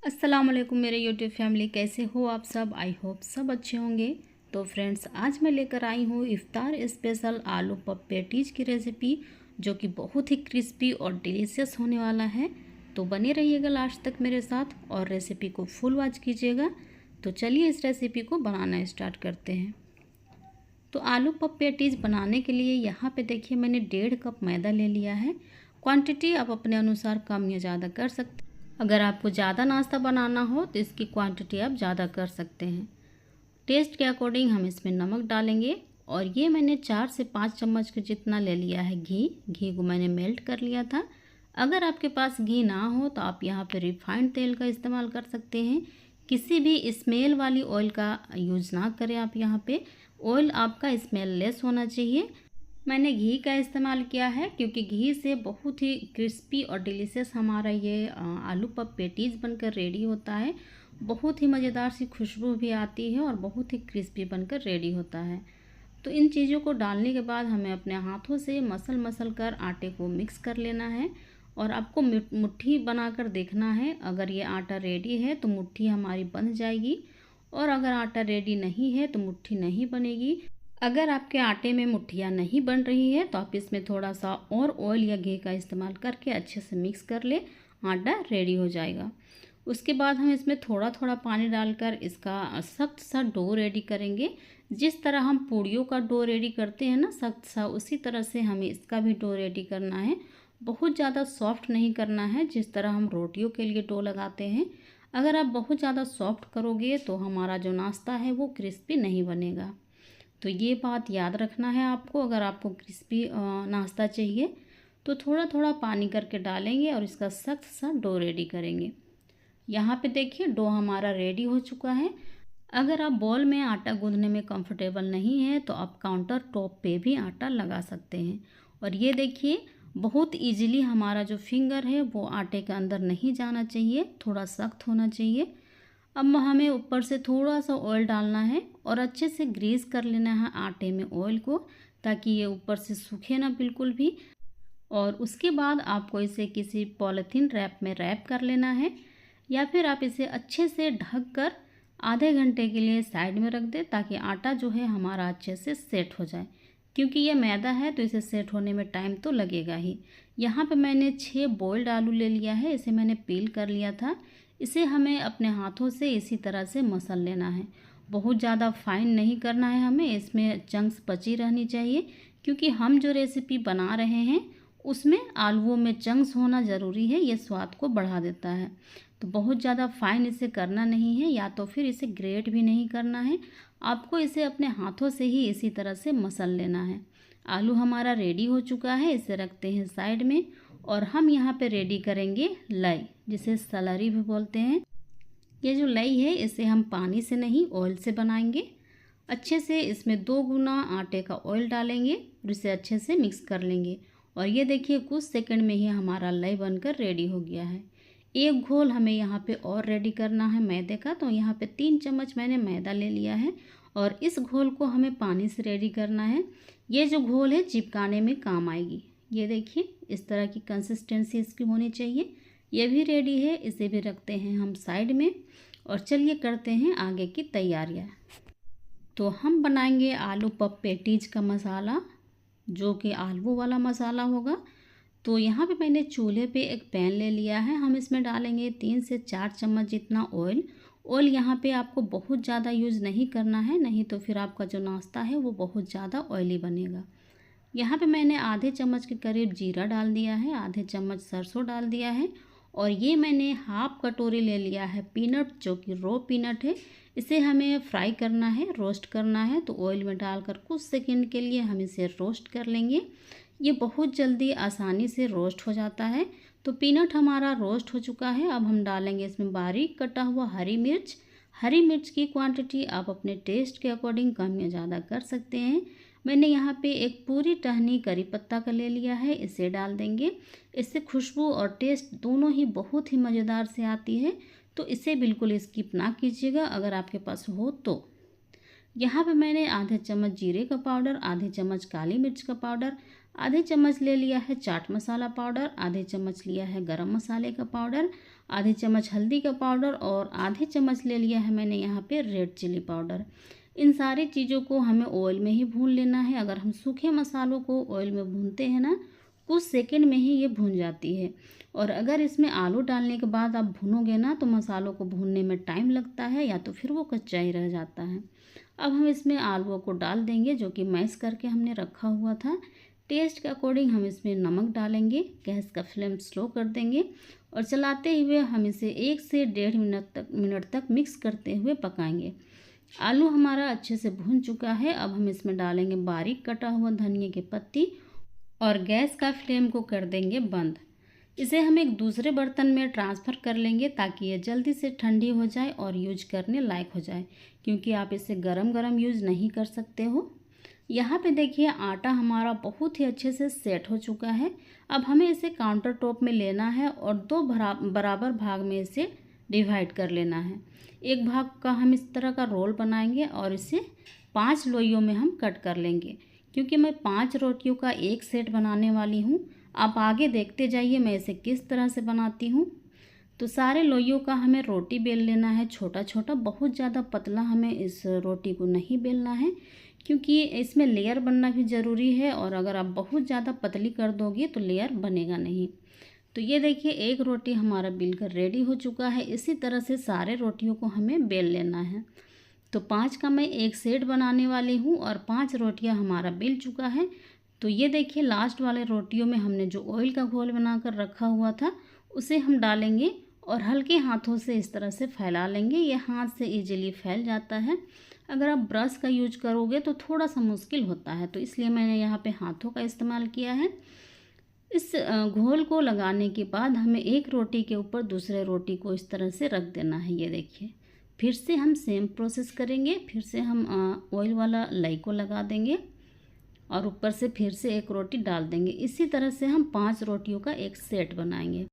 अस्सलाम वालेकुम मेरे यूट्यूब फैमिली, कैसे हो आप सब। आई होप सब अच्छे होंगे। तो फ्रेंड्स, आज मैं लेकर आई हूँ इफ्तार स्पेशल आलू पफ पैटीज की रेसिपी, जो कि बहुत ही क्रिस्पी और डिलीशियस होने वाला है। तो बने रहिएगा लास्ट तक मेरे साथ और रेसिपी को फुल वॉच कीजिएगा। तो चलिए इस रेसिपी को बनाना स्टार्ट करते हैं। तो आलू पफ पैटीज बनाने के लिए यहाँ पे देखिए मैंने 1.5 कप मैदा ले लिया है। क्वांटिटी आप अपने अनुसार कम या ज़्यादा कर सकते हैं। अगर आपको ज़्यादा नाश्ता बनाना हो तो इसकी क्वांटिटी आप ज़्यादा कर सकते हैं। टेस्ट के अकॉर्डिंग हम इसमें नमक डालेंगे। और ये मैंने 4 से 5 चम्मच के जितना ले लिया है घी को मैंने मेल्ट कर लिया था। अगर आपके पास घी ना हो तो आप यहाँ पे रिफाइंड तेल का इस्तेमाल कर सकते हैं। किसी भी स्मेल वाली ऑयल का यूज़ ना करें आप यहाँ पे। ऑयल आपका स्मेल लेस होना चाहिए। मैंने घी का इस्तेमाल किया है क्योंकि घी से बहुत ही क्रिस्पी और डिलीशियस हमारा ये आलू पफ पैटीज बनकर रेडी होता है। बहुत ही मज़ेदार सी खुशबू भी आती है और बहुत ही क्रिस्पी बनकर रेडी होता है। तो इन चीज़ों को डालने के बाद हमें अपने हाथों से मसल कर आटे को मिक्स कर लेना है। और आपको मुट्ठी बनाकर देखना है। अगर ये आटा रेडी है तो मुट्ठी हमारी बन जाएगी, और अगर आटा रेडी नहीं है तो मुट्ठी नहीं बनेगी। अगर आपके आटे में मुट्ठियाँ नहीं बन रही है तो आप इसमें थोड़ा सा और ऑयल या घी का इस्तेमाल करके अच्छे से मिक्स कर ले, आटा रेडी हो जाएगा। उसके बाद हम इसमें थोड़ा थोड़ा पानी डालकर इसका सख्त सा डो रेडी करेंगे। जिस तरह हम पूड़ियों का डो रेडी करते हैं ना सख्त सा, उसी तरह से हमें इसका भी डो रेडी करना है। बहुत ज़्यादा सॉफ्ट नहीं करना है, जिस तरह हम रोटियों के लिए डो लगाते हैं। अगर आप बहुत ज़्यादा सॉफ्ट करोगे तो हमारा जो नाश्ता है वो क्रिस्पी नहीं बनेगा। तो ये बात याद रखना है आपको। अगर आपको क्रिस्पी नाश्ता चाहिए तो थोड़ा थोड़ा पानी करके डालेंगे और इसका सख्त सा डो रेडी करेंगे। यहाँ पे देखिए डो हमारा रेडी हो चुका है। अगर आप बॉल में आटा गूंदने में कंफर्टेबल नहीं है तो आप काउंटर टॉप पे भी आटा लगा सकते हैं। और ये देखिए बहुत इजीली हमारा जो फिंगर है वो आटे के अंदर नहीं जाना चाहिए, थोड़ा सख्त होना चाहिए। अब हमें ऊपर से थोड़ा सा ऑयल डालना है और अच्छे से ग्रीस कर लेना है आटे में ऑयल को, ताकि ये ऊपर से सूखे ना बिल्कुल भी। और उसके बाद आपको इसे किसी पॉलीथीन रैप में रैप कर लेना है, या फिर आप इसे अच्छे से ढक कर आधे घंटे के लिए साइड में रख दें, ताकि आटा जो है हमारा अच्छे से सेट हो जाए। क्योंकि ये मैदा है तो इसे सेट होने में टाइम तो लगेगा ही। यहाँ पे मैंने 6 बॉइल्ड आलू ले लिया है, इसे मैंने पील कर लिया था। इसे हमें अपने हाथों से इसी तरह से मसल लेना है। बहुत ज़्यादा फाइन नहीं करना है हमें, इसमें चंक्स बची रहनी चाहिए। क्योंकि हम जो रेसिपी बना रहे हैं उसमें आलूओं में चंक्स होना ज़रूरी है, ये स्वाद को बढ़ा देता है। तो बहुत ज़्यादा फाइन इसे करना नहीं है, या तो फिर इसे ग्रेट भी नहीं करना है। आपको इसे अपने हाथों से ही इसी तरह से मसल लेना है। आलू हमारा रेडी हो चुका है, इसे रखते हैं साइड में। और हम यहाँ पे रेडी करेंगे लई, जिसे सलरी भी बोलते हैं। ये जो लई है इसे हम पानी से नहीं ऑयल से बनाएंगे। अच्छे से इसमें 2 गुना आटे का ऑयल डालेंगे और इसे अच्छे से मिक्स कर लेंगे। और ये देखिए कुछ सेकंड में ही हमारा लई बनकर रेडी हो गया है। एक घोल हमें यहाँ पे और रेडी करना है मैदे का। तो यहाँ पे 3 चम्मच मैंने मैदा ले लिया है और इस घोल को हमें पानी से रेडी करना है। ये जो घोल है चिपकाने में काम आएगी। ये देखिए इस तरह की कंसिस्टेंसी इसकी होनी चाहिए। ये भी रेडी है, इसे भी रखते हैं हम साइड में। और चलिए करते हैं आगे की तैयारियाँ। तो हम बनाएंगे आलू पफ पैटीज का मसाला, जो कि आलू वाला मसाला होगा। तो यहाँ पे मैंने चूल्हे पे एक पैन ले लिया है। हम इसमें डालेंगे 3 से 4 चम्मच जितना ऑयल। ऑयल यहाँ पे आपको बहुत ज़्यादा यूज़ नहीं करना है, नहीं तो फिर आपका जो नाश्ता है वो बहुत ज़्यादा ऑयली बनेगा। यहाँ पे मैंने आधे चम्मच के करीब जीरा डाल दिया है, आधे चम्मच सरसों डाल दिया है। और ये मैंने हाफ कटोरी ले लिया है पीनट, जो कि रो पीनट है। इसे हमें फ्राई करना है, रोस्ट करना है। तो ऑयल में डालकर कुछ सेकंड के लिए हम इसे रोस्ट कर लेंगे। ये बहुत जल्दी आसानी से रोस्ट हो जाता है। तो पीनट हमारा रोस्ट हो चुका है। अब हम डालेंगे इसमें बारीक कटा हुआ हरी मिर्च। हरी मिर्च की क्वांटिटी आप अपने टेस्ट के अकॉर्डिंग कम या ज़्यादा कर सकते हैं। मैंने यहाँ पे एक पूरी टहनी करी पत्ता का ले लिया है, इसे डाल देंगे। इससे खुशबू और टेस्ट दोनों ही बहुत ही मज़ेदार से आती है। तो इसे बिल्कुल स्किप ना कीजिएगा अगर आपके पास हो तो। यहाँ पे मैंने आधे चम्मच जीरे का पाउडर, आधे चम्मच काली मिर्च का पाउडर, आधे चम्मच ले लिया है चाट मसाला पाउडर, आधे चम्मच लिया है गरम मसाले का पाउडर, आधी चम्मच हल्दी का पाउडर और आधी चम्मच ले लिया है मैंने यहाँ पे रेड चिली पाउडर। इन सारी चीज़ों को हमें ऑयल में ही भून लेना है। अगर हम सूखे मसालों को ऑयल में भूनते हैं ना, कुछ सेकंड में ही ये भून जाती है। और अगर इसमें आलू डालने के बाद आप भूनोगे ना तो मसालों को भूनने में टाइम लगता है या तो फिर वो कच्चा ही रह जाता है। अब हम इसमें आलूओं को डाल देंगे जो कि मैश करके हमने रखा हुआ था। टेस्ट के अकॉर्डिंग हम इसमें नमक डालेंगे। गैस का फ्लेम स्लो कर देंगे और चलाते हुए हम इसे 1 से 1.5 मिनट तक मिक्स करते हुए पकाएंगे। आलू हमारा अच्छे से भून चुका है। अब हम इसमें डालेंगे बारीक कटा हुआ धनिया की पत्ती और गैस का फ्लेम को कर देंगे बंद। इसे हम एक दूसरे बर्तन में ट्रांसफ़र कर लेंगे ताकि ये जल्दी से ठंडी हो जाए और यूज करने लायक हो जाए, क्योंकि आप इसे गरम गरम यूज़ नहीं कर सकते हो। यहाँ पे देखिए आटा हमारा बहुत ही अच्छे से सेट हो चुका है। अब हमें इसे काउंटर टॉप में लेना है और 2 बराबर भाग में इसे डिवाइड कर लेना है। एक भाग का हम इस तरह का रोल बनाएंगे और इसे 5 लोइयों में हम कट कर लेंगे, क्योंकि मैं 5 रोटियों का एक सेट बनाने वाली हूँ। आप आगे देखते जाइए मैं इसे किस तरह से बनाती हूँ। तो सारे लोइयों का हमें रोटी बेल लेना है छोटा छोटा। बहुत ज़्यादा पतला हमें इस रोटी को नहीं बेलना है, क्योंकि इसमें लेयर बनना भी ज़रूरी है और अगर आप बहुत ज़्यादा पतली कर दोगे तो लेयर बनेगा नहीं। तो ये देखिए एक रोटी हमारा बेलकर रेडी हो चुका है। इसी तरह से सारे रोटियों को हमें बेल लेना है। तो 5 का मैं एक सेट बनाने वाली हूँ और 5 रोटियाँ हमारा बेल चुका है। तो ये देखिए लास्ट वाले रोटियों में हमने जो ऑयल का घोल बनाकर रखा हुआ था उसे हम डालेंगे और हल्के हाथों से इस तरह से फैला लेंगे। ये हाथ से इजीली फैल जाता है। अगर आप ब्रश का यूज करोगे तो थोड़ा सा मुश्किल होता है, तो इसलिए मैंने यहाँ पे हाथों का इस्तेमाल किया है। इस घोल को लगाने के बाद हमें एक रोटी के ऊपर दूसरे रोटी को इस तरह से रख देना है। ये देखिए फिर से हम सेम प्रोसेस करेंगे। फिर से हम ऑयल वाला लई को लगा देंगे और ऊपर से फिर से एक रोटी डाल देंगे। इसी तरह से हम 5 रोटियों का एक सेट बनाएंगे।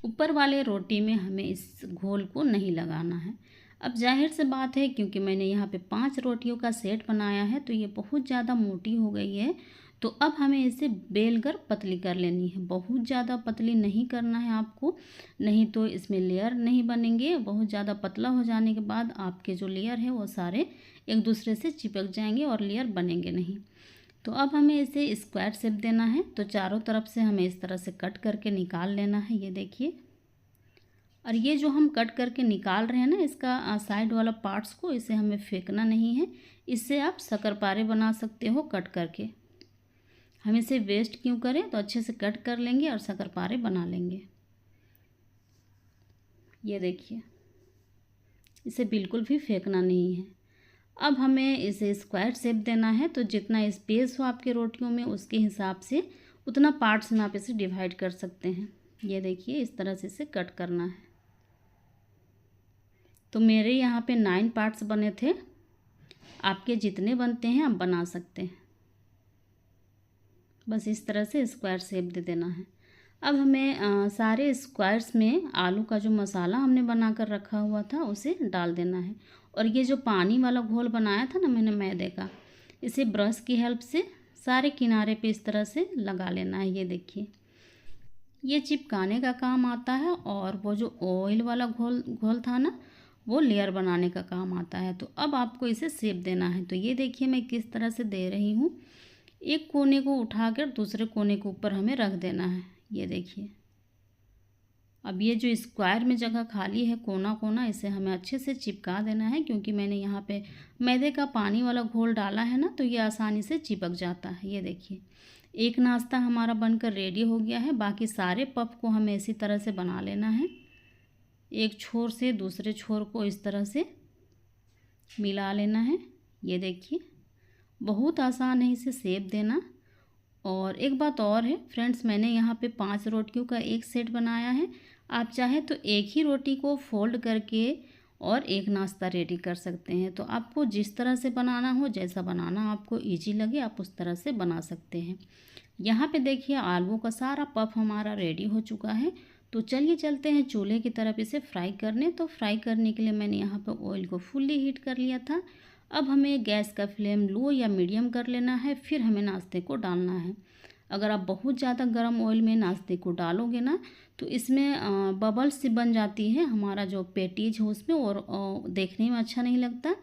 ऊपर वाले रोटी में हमें इस घोल को नहीं लगाना है। अब जाहिर से बात है, क्योंकि मैंने यहाँ पे 5 रोटियों का सेट बनाया है तो ये बहुत ज़्यादा मोटी हो गई है। तो अब हमें इसे बेलकर पतली कर लेनी है। बहुत ज़्यादा पतली नहीं करना है आपको, नहीं तो इसमें लेयर नहीं बनेंगे। बहुत ज़्यादा पतला हो जाने के बाद आपके जो लेयर है वो सारे एक दूसरे से चिपक जाएंगे और लेयर बनेंगे नहीं। तो अब हमें इसे स्क्वायर शेप देना है। तो चारों तरफ से हमें इस तरह से कट करके निकाल लेना है। ये देखिए, और ये जो हम कट करके निकाल रहे हैं ना, इसका साइड वाला पार्ट्स को इसे हमें फेंकना नहीं है। इससे आप शक्करपारे बना सकते हो कट करके। हम इसे वेस्ट क्यों करें, तो अच्छे से कट कर लेंगे और शक्करपारे बना लेंगे। ये देखिए, इसे बिल्कुल भी फेंकना नहीं है। अब हमें इसे स्क्वायर शेप देना है। तो जितना स्पेस हो आपके रोटियों में उसके हिसाब से उतना पार्ट्स में आप इसे डिवाइड कर सकते हैं। ये देखिए इस तरह से इसे कट करना है। तो मेरे यहाँ पे 9 पार्ट्स बने थे। आपके जितने बनते हैं आप बना सकते हैं। बस इस तरह से स्क्वायर शेप दे देना है। अब हमें सारे स्क्वायर्स में आलू का जो मसाला हमने बनाकर रखा हुआ था उसे डाल देना है। और ये जो पानी वाला घोल बनाया था ना मैंने मैदे का, इसे ब्रश की हेल्प से सारे किनारे पे इस तरह से लगा लेना है। ये देखिए, ये चिपकाने का काम आता है और वो जो ऑयल वाला घोल था ना, वो लेयर बनाने का काम आता है। तो अब आपको इसे शेप देना है। तो ये देखिए मैं किस तरह से दे रही हूँ। एक कोने को उठाकर दूसरे कोने के ऊपर हमें रख देना है। ये देखिए, अब ये जो स्क्वायर में जगह खाली है कोना कोना, इसे हमें अच्छे से चिपका देना है, क्योंकि मैंने यहाँ पे मैदे का पानी वाला घोल डाला है ना, तो ये आसानी से चिपक जाता है। ये देखिए, एक नाश्ता हमारा बनकर रेडी हो गया है। बाकी सारे पफ को हमें इसी तरह से बना लेना है। एक छोर से दूसरे छोर को इस तरह से मिला लेना है। ये देखिए, बहुत आसान है इसे शेप देना। और एक बात और है फ्रेंड्स, मैंने यहाँ पे 5 रोटियों का एक सेट बनाया है। आप चाहे तो एक ही रोटी को फोल्ड करके और एक नाश्ता रेडी कर सकते हैं। तो आपको जिस तरह से बनाना हो, जैसा बनाना आपको इजी लगे, आप उस तरह से बना सकते हैं। यहाँ पे देखिए आलू का सारा पफ हमारा रेडी हो चुका है। तो चलिए चलते हैं चूल्हे की तरफ इसे फ्राई करने। तो फ्राई करने के लिए मैंने यहाँ पर ऑयल को फुल्ली हीट कर लिया था। अब हमें गैस का फ्लेम लो या मीडियम कर लेना है। फिर हमें नाश्ते को डालना है। अगर आप बहुत ज़्यादा गर्म ऑयल में नाश्ते को डालोगे ना तो इसमें बबल्स सी बन जाती है हमारा जो पेटीज है उसमें, और देखने में अच्छा नहीं लगता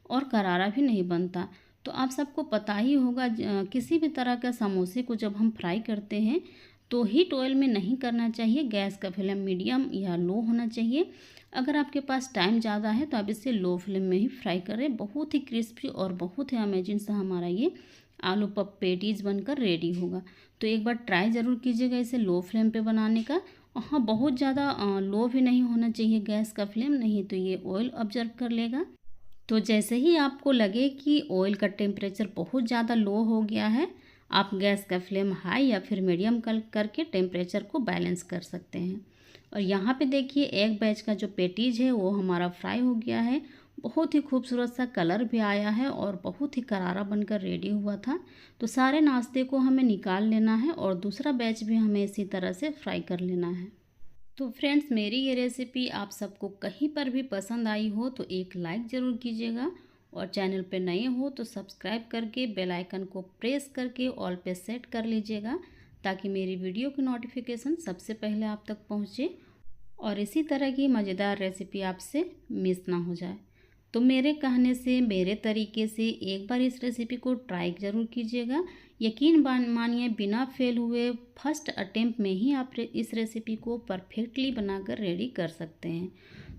और करारा भी नहीं बनता। तो आप सबको पता ही होगा किसी भी तरह का समोसे को जब हम फ्राई करते हैं तो हीट ऑयल में नहीं करना चाहिए। गैस का फ्लेम मीडियम या लो होना चाहिए। अगर आपके पास टाइम ज़्यादा है तो आप इसे लो फ्लेम में ही फ्राई करें। बहुत ही क्रिस्पी और बहुत ही अमेजिंग सा हमारा ये आलू पप पेटीज बनकर रेडी होगा। तो एक बार ट्राई ज़रूर कीजिएगा इसे लो फ्लेम पे बनाने का। और हाँ, बहुत ज़्यादा लो भी नहीं होना चाहिए गैस का फ्लेम, नहीं तो ये ऑयल ऑब्जर्व कर लेगा। तो जैसे ही आपको लगे कि ऑयल का टेम्परेचर बहुत ज़्यादा लो हो गया है, आप गैस का फ्लेम हाई या फिर मीडियम करके टेम्परेचर को बैलेंस कर सकते हैं। और यहाँ पे देखिए एक बैच का जो पेटीज है वो हमारा फ्राई हो गया है। बहुत ही खूबसूरत सा कलर भी आया है और बहुत ही करारा बनकर रेडी हुआ था। तो सारे नाश्ते को हमें निकाल लेना है और दूसरा बैच भी हमें इसी तरह से फ्राई कर लेना है। तो फ्रेंड्स, मेरी ये रेसिपी आप सबको कहीं पर भी पसंद आई हो तो एक लाइक ज़रूर कीजिएगा, और चैनल पे नए हो तो सब्सक्राइब करके बेल आइकन को प्रेस करके ऑल पे सेट कर लीजिएगा, ताकि मेरी वीडियो की नोटिफिकेशन सबसे पहले आप तक पहुँचे और इसी तरह की मज़ेदार रेसिपी आपसे मिस ना हो जाए। तो मेरे कहने से, मेरे तरीके से एक बार इस रेसिपी को ट्राई ज़रूर कीजिएगा। यकीन मानिए, बिना फेल हुए फर्स्ट अटेम्प्ट में ही आप इस रेसिपी को परफेक्टली बनाकर रेडी कर सकते हैं।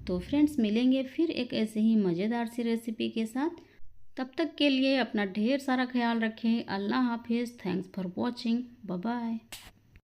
तो फ्रेंड्स, मिलेंगे फिर एक ऐसे ही मज़ेदार सी रेसिपी के साथ। तब तक के लिए अपना ढेर सारा ख्याल रखें। अल्लाह हाफिज़। Thanks for watching. Bye bye.